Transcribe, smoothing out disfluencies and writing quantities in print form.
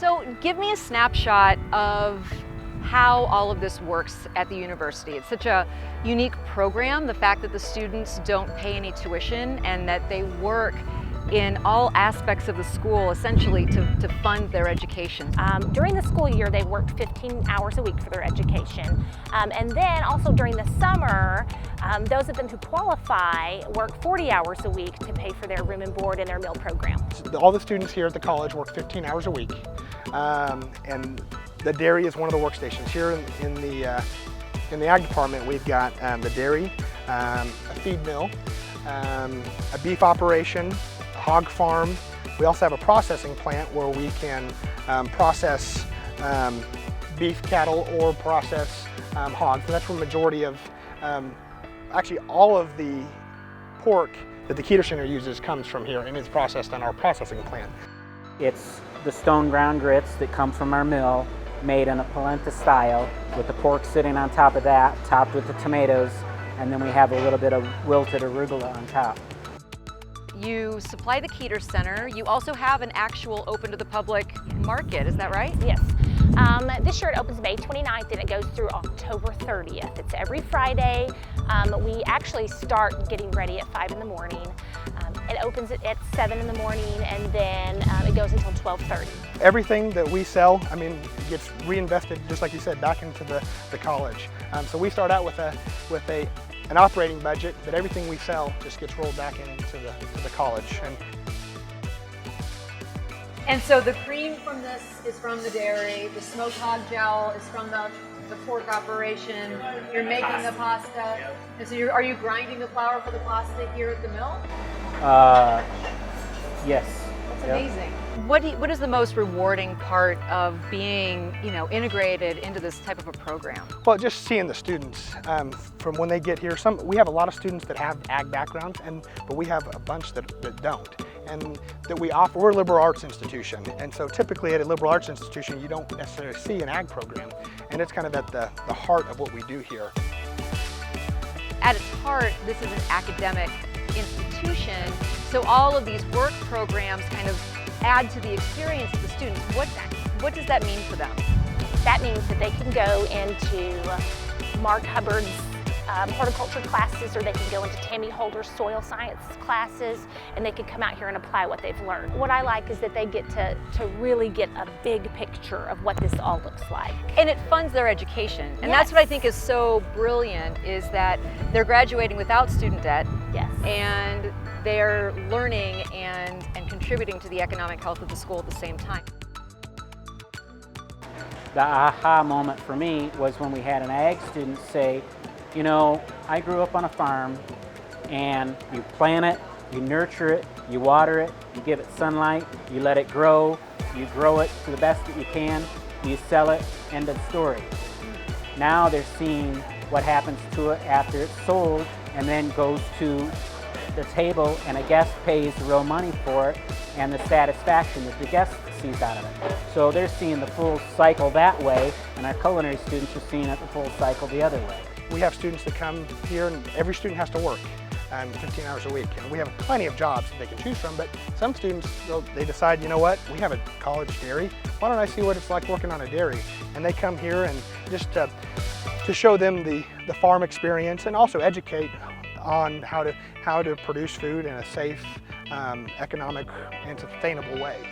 So give me a snapshot of how all of this works at the university. It's such a unique program, the fact that the students don't pay any tuition and that they work in all aspects of the school essentially to fund their education. During the school year, they worked 15 hours a week for their education. And then also during the summer, those of them who qualify work 40 hours a week to pay for their room and board and their meal program. All the students here at the college work 15 hours a week. And the dairy is one of the workstations. Here in the ag department, we've got the dairy, a feed mill, a beef operation, hog farm. We also have a processing plant where we can process beef cattle or process hogs. And that's where the majority of, actually all of the pork that the Keeter Center uses comes from here and is processed on our processing plant. It's the stone ground grits that come from our mill, made in a polenta style, with the pork sitting on top of that, topped with the tomatoes, and then we have a little bit of wilted arugula on top. You supply the Keeter Center. You also have an actual open to the public market, is that right? Yes. This year it opens May 29th and it goes through October 30th. It's every Friday. We actually start getting ready at 5 in the morning. It opens at 7 in the morning and then it goes until 12:30. Everything that we sell, I mean, gets reinvested, just like you said, back into the college. So we start out with an operating budget, but everything we sell just gets rolled back into the college. And so the cream from this is from the dairy, the smoked hog jowl is from the pork operation, you're making the pasta, and so are you grinding the flour for the pasta here at the mill? Yes. That's amazing. What is the most rewarding part of being, integrated into this type of a program? Well, just seeing the students from when they get here. We have a lot of students that have ag backgrounds, but we have a bunch that don't. And that we offer, we're a liberal arts institution, and so typically at a liberal arts institution you don't necessarily see an ag program, and it's kind of at the heart of what we do here. At its heart, this is an academic institution, so all of these work programs kind of add to the experience of the students. What does that mean for them? That means that they can go into Mark Hubbard's horticulture classes, or they can go into Tammy Holder's soil science classes, and they can come out here and apply what they've learned. What I like is that they get to really get a big picture of what this all looks like. And it funds their education. And Yes. That's what I think is so brilliant, is that they're graduating without student debt. Yes. And they're learning and contributing to the economic health of the school at the same time. The aha moment for me was when we had an ag student say, I grew up on a farm, and you plant it, you nurture it, you water it, you give it sunlight, you let it grow, you grow it to the best that you can, you sell it, end of story. Now they're seeing what happens to it after it's sold and then goes to the table and a guest pays real money for it, and the satisfaction that the guest sees out of it. So they're seeing the full cycle that way, and our culinary students are seeing it the full cycle the other way. We have students that come here, and every student has to work 15 hours a week. And we have plenty of jobs that they can choose from, but some students, they decide, we have a college dairy. Why don't I see what it's like working on a dairy? And they come here and just to show them the farm experience, and also educate on how to produce food in a safe, economic, and sustainable way.